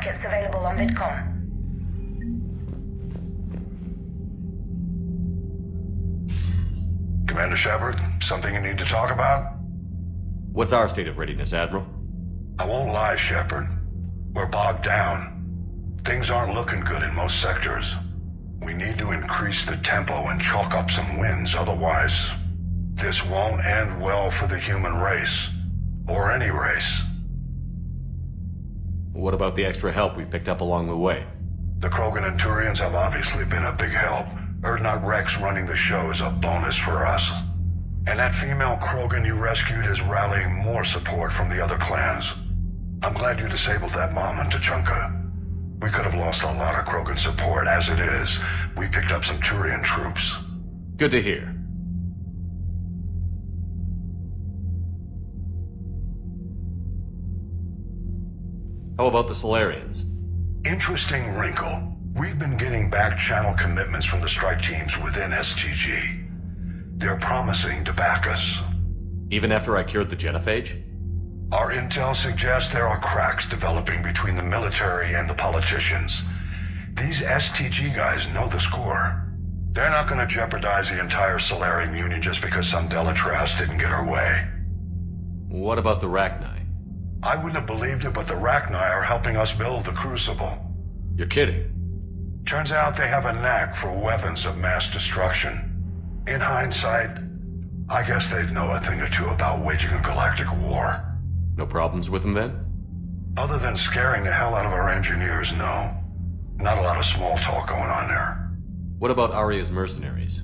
packets available on Vidcom. Commander Shepard, something you need to talk about? What's our state of readiness, Admiral? I won't lie, Shepard. We're bogged down. Things aren't looking good in most sectors. We need to increase the tempo and chalk up some wins, otherwise, this won't end well for the human race. Or any race. What about the extra help we've picked up along the way? The Krogan and Turians have obviously been a big help. Urdnot Rex running the show is a bonus for us. And that female Krogan you rescued is rallying more support from the other clans. I'm glad you disabled that mom in Tuchanka. We could have lost a lot of Krogan support. As it is, we picked up some Turian troops. Good to hear. How about the Solarians? Interesting wrinkle. We've been getting back-channel commitments from the strike teams within STG. They're promising to back us. Even after I cured the genophage? Our intel suggests there are cracks developing between the military and the politicians. These STG guys know the score. They're not going to jeopardize the entire Solarian Union just because some Delatras didn't get her way. What about the Rachni? I wouldn't have believed it, but the Rachni are helping us build the Crucible. You're kidding. Turns out they have a knack for weapons of mass destruction. In hindsight, I guess they'd know a thing or two about waging a galactic war. No problems with them then? Other than scaring the hell out of our engineers, no. Not a lot of small talk going on there. What about Arya's mercenaries?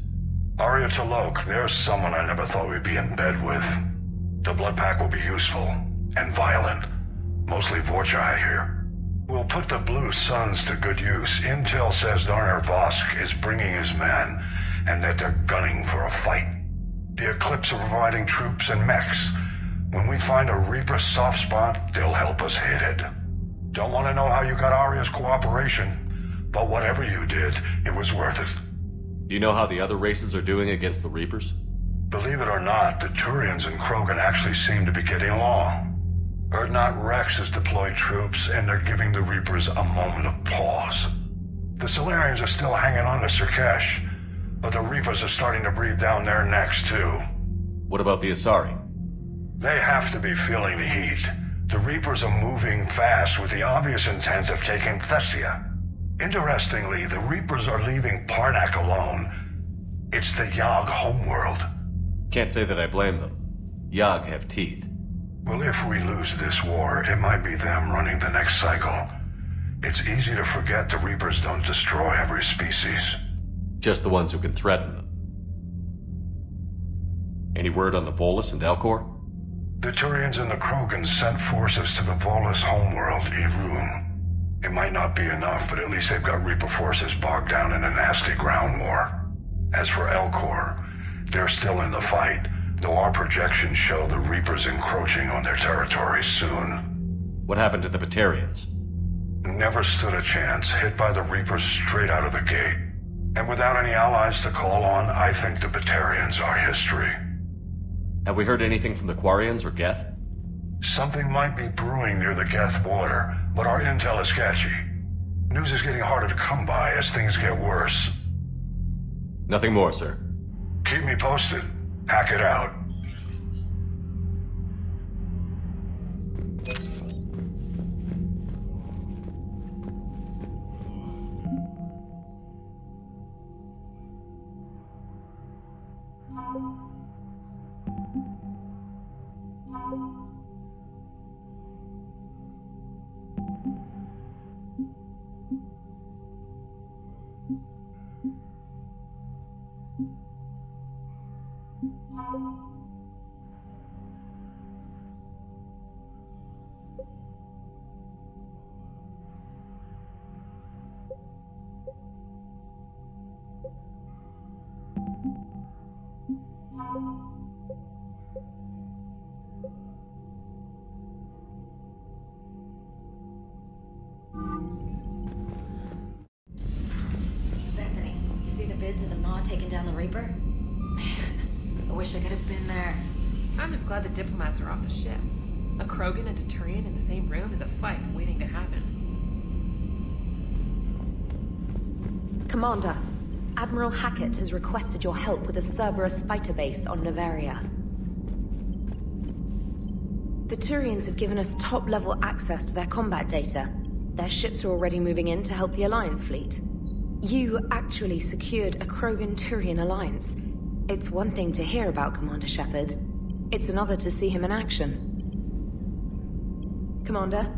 Arya T'Lok, there's someone I never thought we'd be in bed with. The Blood Pack will be useful. And violent. Mostly Vorcha, I hear. We'll put the Blue Suns to good use. Intel says Darner Vosk is bringing his men, and that they're gunning for a fight. The Eclipse are providing troops and mechs. When we find a Reaper soft spot, they'll help us hit it. Don't want to know how you got Arya's cooperation, but whatever you did, it was worth it. Do you know how the other races are doing against the Reapers? Believe it or not, the Turians and Krogan actually seem to be getting along. Urdnot Rex has deployed troops, and they're giving the Reapers a moment of pause. The Solarians are still hanging on to Sirkesh, but the Reapers are starting to breathe down their necks, too. What about the Asari? They have to be feeling the heat. The Reapers are moving fast with the obvious intent of taking Thessia. Interestingly, the Reapers are leaving Parnak alone. It's the Yag homeworld. Can't say that I blame them. Yag have teeth. Well, if we lose this war, it might be them running the next cycle. It's easy to forget the Reapers don't destroy every species. Just the ones who can threaten them. Any word on the Volus and Elcor? The Turians and the Krogans sent forces to the Volus homeworld, Irun. It might not be enough, but at least they've got Reaper forces bogged down in a nasty ground war. As for Elcor, they're still in the fight, though our projections show the Reapers encroaching on their territory soon. What happened to the Batarians? Never stood a chance, hit by the Reapers straight out of the gate. And without any allies to call on, I think the Batarians are history. Have we heard anything from the Quarians or Geth? Something might be brewing near the Geth border, but our intel is sketchy. News is getting harder to come by as things get worse. Nothing more, sir. Keep me posted. Hack it out. Bethany, you see the vids of the Maw taking down the Reaper? Man, I wish I could have been there. I'm just glad the diplomats are off the ship. A Krogan and a Turian in the same room is a fight waiting to happen. Commander, Admiral Hackett has requested your help with a Cerberus fighter base on Novaria. The Turians have given us top-level access to their combat data. Their ships are already moving in to help the Alliance fleet. You actually secured a Krogan-Turian alliance. It's one thing to hear about Commander Shepard. It's another to see him in action. Commander?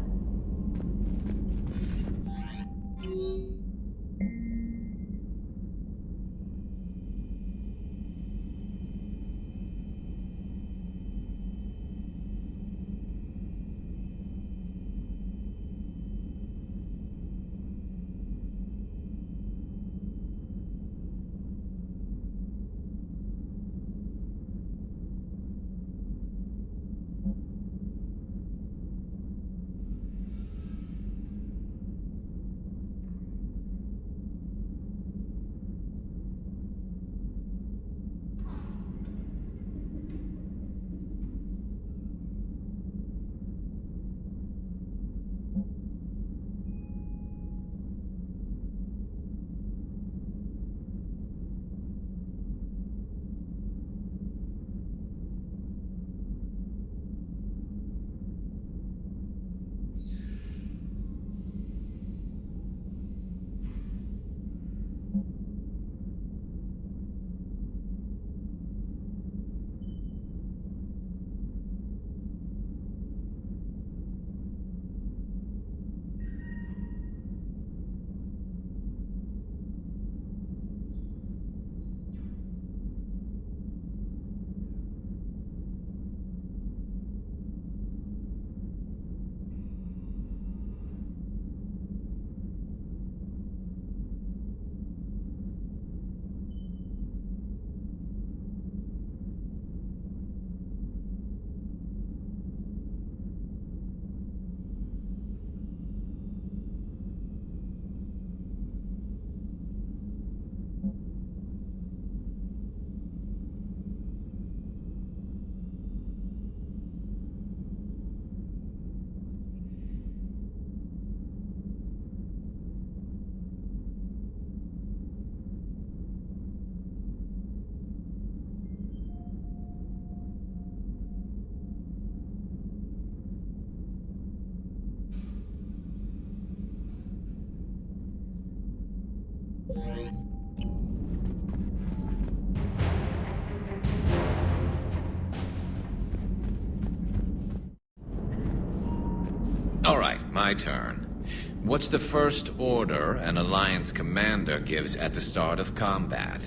All right, my turn. What's the first order an Alliance commander gives at the start of combat?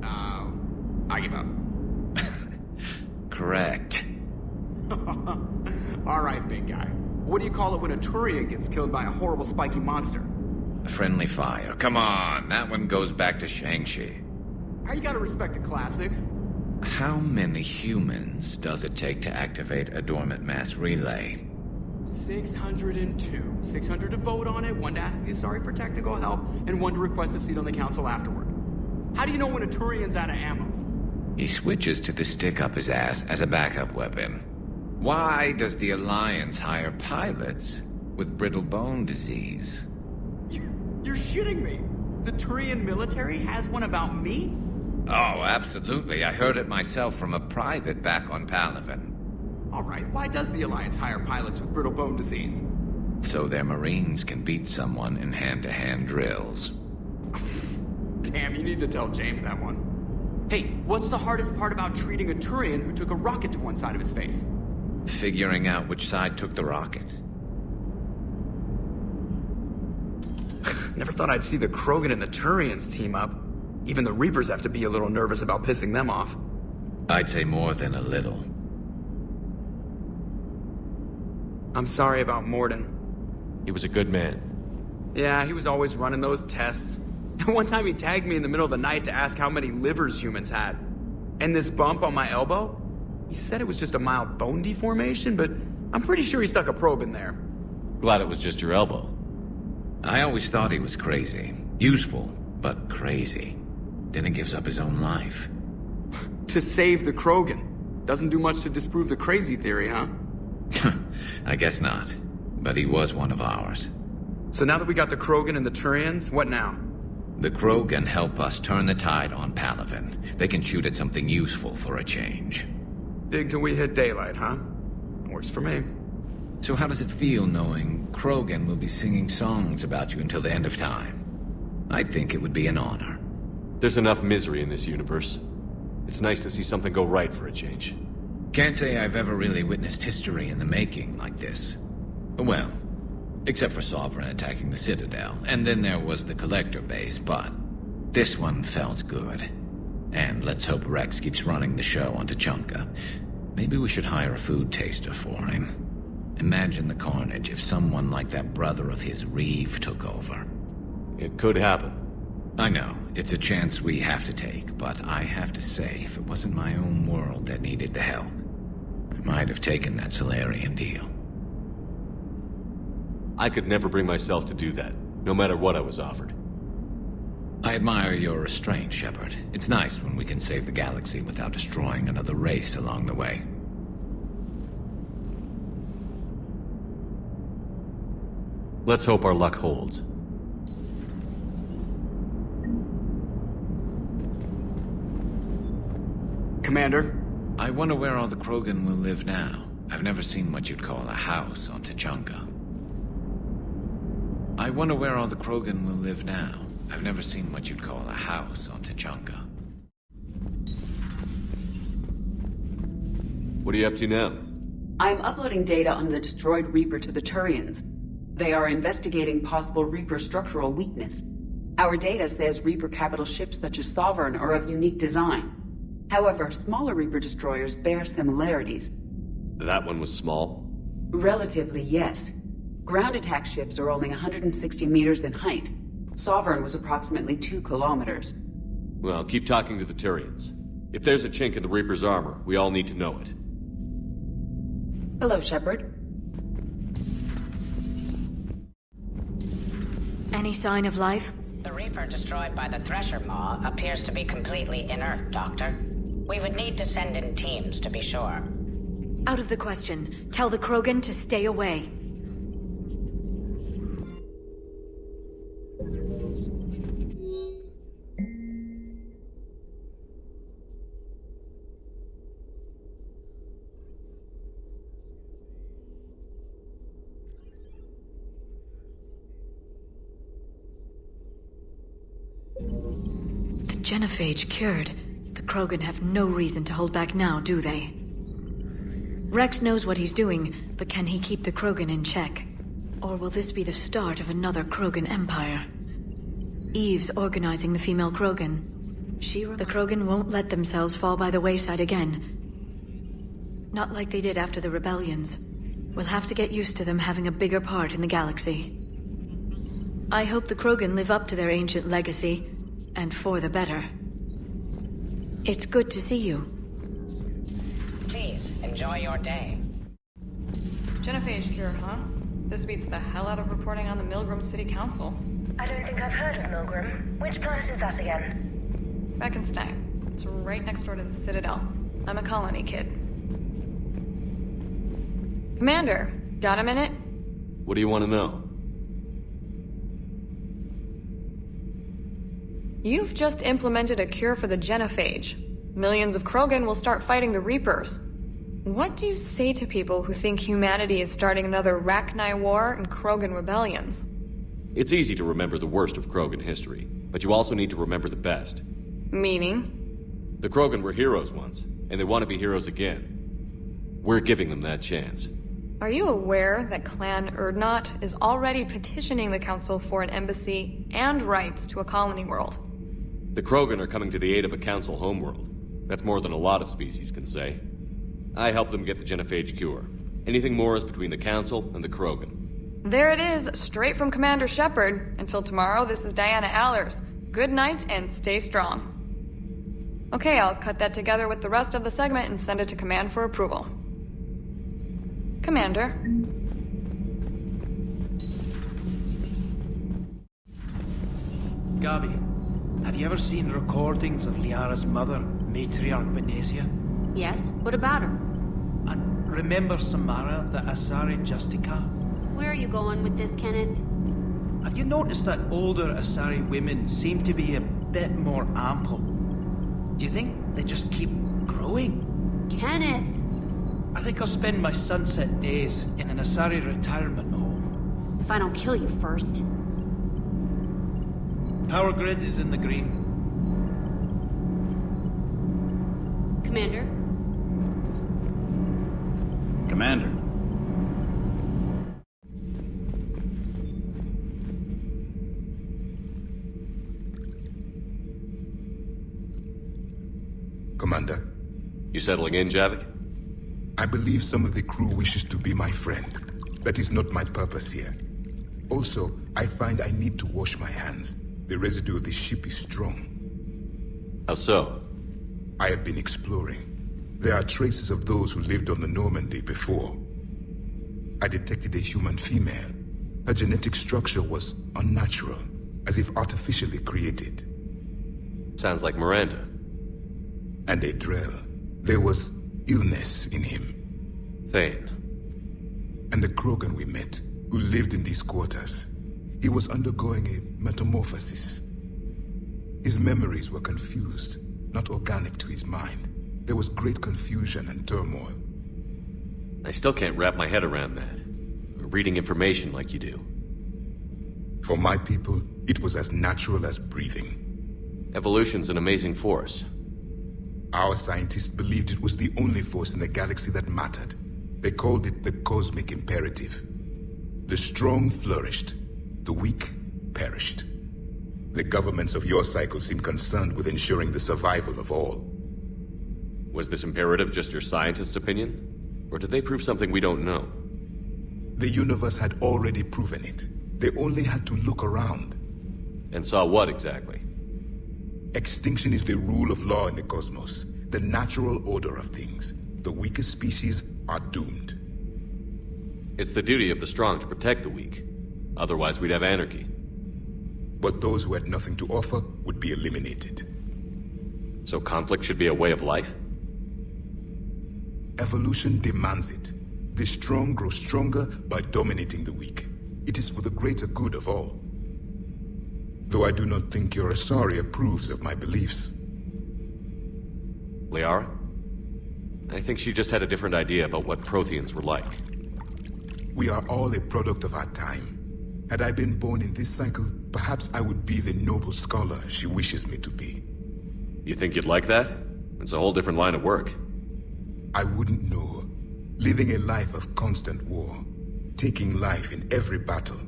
I give up. Correct. All right, big guy. What do you call it when a Turian gets killed by a horrible spiky monster? Friendly fire. Come on, that one goes back to Shang-Chi. How you gotta respect the classics? How many humans does it take to activate a dormant mass relay? 602. 600 to vote on it, 1 to ask the Asari for technical help, and 1 to request a seat on the council afterward. How do you know when a Turian's out of ammo? He switches to the stick up his ass as a backup weapon. Why does the Alliance hire pilots with brittle bone disease? You're shitting me. The Turian military has one about me? Oh, absolutely. I heard it myself from a private back on Palaven. All right, why does the Alliance hire pilots with brittle bone disease? So their Marines can beat someone in hand-to-hand drills. Damn, you need to tell James that one. Hey, what's the hardest part about treating a Turian who took a rocket to one side of his face? Figuring out which side took the rocket. Never thought I'd see the Krogan and the Turians team up. Even the Reapers have to be a little nervous about pissing them off. I'd say more than a little. I'm sorry about Morden. He was a good man. Yeah, he was always running those tests. And one time he tagged me in the middle of the night to ask how many livers humans had. And this bump on my elbow? He said it was just a mild bone deformation, but I'm pretty sure he stuck a probe in there. Glad it was just your elbow. I always thought he was crazy. Useful, but crazy. Then he gives up his own life. To save the Krogan. Doesn't do much to disprove the crazy theory, huh? I guess not. But he was one of ours. So now that we got the Krogan and the Turians, what now? The Krogan help us turn the tide on Palaven. They can shoot at something useful for a change. Dig till we hit daylight, huh? Works for me. So how does it feel knowing Krogan will be singing songs about you until the end of time? I think it would be an honor. There's enough misery in this universe. It's nice to see something go right for a change. Can't say I've ever really witnessed history in the making like this. Well, except for Sovereign attacking the Citadel, and then there was the Collector base, but this one felt good. And let's hope Rex keeps running the show on Tuchanka. Maybe we should hire a food taster for him. Imagine the carnage if someone like that brother of his, Reeve, took over. It could happen. I know, it's a chance we have to take, but I have to say, if it wasn't my own world that needed the help, I might have taken that Solarian deal. I could never bring myself to do that, no matter what I was offered. I admire your restraint, Shepard. It's nice when we can save the galaxy without destroying another race along the way. Let's hope our luck holds. Commander? I wonder where all the Krogan will live now. I've never seen what you'd call a house on Tuchanka. I wonder where all the Krogan will live now. I've never seen what you'd call a house on Tuchanka. What are you up to now? I'm uploading data on the destroyed Reaper to the Turians. They are investigating possible Reaper structural weakness. Our data says Reaper capital ships such as Sovereign are of unique design. However, smaller Reaper destroyers bear similarities. That one was small? Relatively, yes. Ground attack ships are only 160 meters in height. Sovereign was approximately 2 kilometers. Well, keep talking to the Turians. If there's a chink in the Reaper's armor, we all need to know it. Hello, Shepard. Any sign of life? The Reaper destroyed by the Thresher Maw appears to be completely inert, Doctor. We would need to send in teams to be sure. Out of the question. Tell the Krogan to stay away. Genophage cured. The Krogan have no reason to hold back now, do they? Rex knows what he's doing, but can he keep the Krogan in check? Or will this be the start of another Krogan empire? Eve's organizing the female Krogan. The Krogan won't let themselves fall by the wayside again. Not like they did after the rebellions. We'll have to get used to them having a bigger part in the galaxy. I hope the Krogan live up to their ancient legacy, and for the better. It's good to see you. Please, enjoy your day. Genophage cure, huh? This beats the hell out of reporting on the Milgram City Council. I don't think I've heard of Milgram. Which planet is that again? Beckenstein. It's right next door to the Citadel. I'm a colony kid. Commander, got a minute? What do you want to know? You've just implemented a cure for the genophage. Millions of Krogan will start fighting the Reapers. What do you say to people who think humanity is starting another Rachni War and Krogan rebellions? It's easy to remember the worst of Krogan history, but you also need to remember the best. Meaning? The Krogan were heroes once, and they want to be heroes again. We're giving them that chance. Are you aware that Clan Urdnot is already petitioning the Council for an embassy and rights to a colony world? The Krogan are coming to the aid of a Council homeworld. That's more than a lot of species can say. I helped them get the genophage cure. Anything more is between the Council and the Krogan. There it is, straight from Commander Shepard. Until tomorrow, this is Diana Allers. Good night and stay strong. Okay, I'll cut that together with the rest of the segment and send it to Command for approval. Commander. Gabi, have you ever seen recordings of Liara's mother, Matriarch Benesia? Yes? What about her? And remember Samara, the Asari Justica? Where are you going with this, Kenneth? have you noticed that older Asari women seem to be a bit more ample? Do you think they just keep growing? Kenneth! I think I'll spend my sunset days in an Asari retirement home. If I don't kill you first. Power grid is in the green. Commander? Commander. Commander. You settling in, Javik? I believe some of the crew wishes to be my friend. That is not my purpose here. Also, I find I need to wash my hands. The residue of the ship is strong. How so? I have been exploring. There are traces of those who lived on the Normandy before. I detected a human female. Her genetic structure was unnatural, as if artificially created. Sounds like Miranda. And a Drell. There was illness in him. Thane. And the Krogan we met, who lived in these quarters. He was undergoing a metamorphosis. His memories were confused, not organic to his mind. There was great confusion and turmoil. I still can't wrap my head around that. Reading information like you do. For my people, it was as natural as breathing. Evolution's an amazing force. Our scientists believed it was the only force in the galaxy that mattered. They called it the cosmic imperative. The strong flourished, the weak perished. The governments of your cycle seem concerned with ensuring the survival of all. Was this imperative just your scientist's opinion? Or did they prove something we don't know? The universe had already proven it. They only had to look around. And saw what exactly? Extinction is the rule of law in the cosmos, the natural order of things. The weakest species are doomed. It's the duty of the strong to protect the weak. Otherwise, we'd have anarchy. But those who had nothing to offer would be eliminated. So conflict should be a way of life? Evolution demands it. The strong grow stronger by dominating the weak. It is for the greater good of all. Though I do not think your Asari approves of my beliefs. Liara? I think she just had a different idea about what Protheans were like. We are all a product of our time. Had I been born in this cycle, perhaps I would be the noble scholar she wishes me to be. You think you'd like that? It's a whole different line of work. I wouldn't know. Living a life of constant war. Taking life in every battle.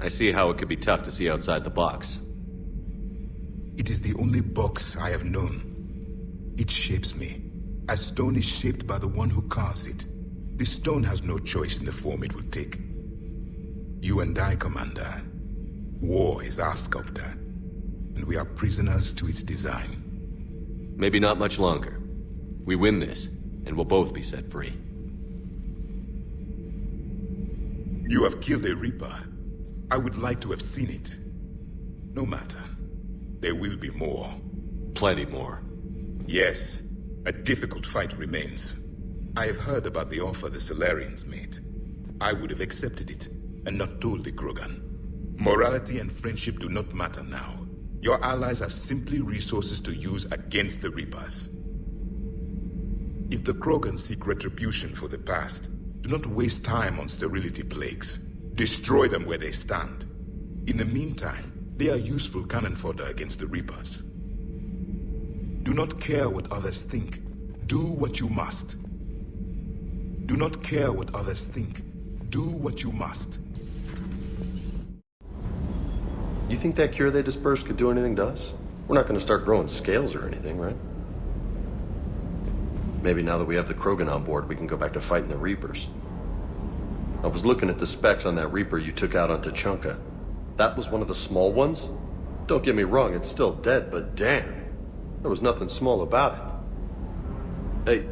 I see how it could be tough to see outside the box. It is the only box I have known. It shapes me, as stone is shaped by the one who carves it. The stone has no choice in the form it will take. You and I, Commander. War is our sculptor, and we are prisoners to its design. Maybe not much longer. We win this, and we'll both be set free. You have killed a Reaper. I would like to have seen it. No matter. There will be more. Plenty more. Yes. A difficult fight remains. I have heard about the offer the Solarians made. I would have accepted it, and not told the Krogan. Morality and friendship do not matter now. Your allies are simply resources to use against the Reapers. If the Krogan seek retribution for the past, do not waste time on sterility plagues. Destroy them where they stand. In the meantime, they are useful cannon fodder against the Reapers. Do not care what others think. Do what you must. Do not care what others think. Do what you must. You think that cure they dispersed could do anything to us? We're not going to start growing scales or anything, right? Maybe now that we have the Krogan on board, we can go back to fighting the Reapers. I was looking at the specs on that Reaper you took out on Tuchanka. That was one of the small ones? Don't get me wrong, it's still dead, but damn. There was nothing small about it. Hey,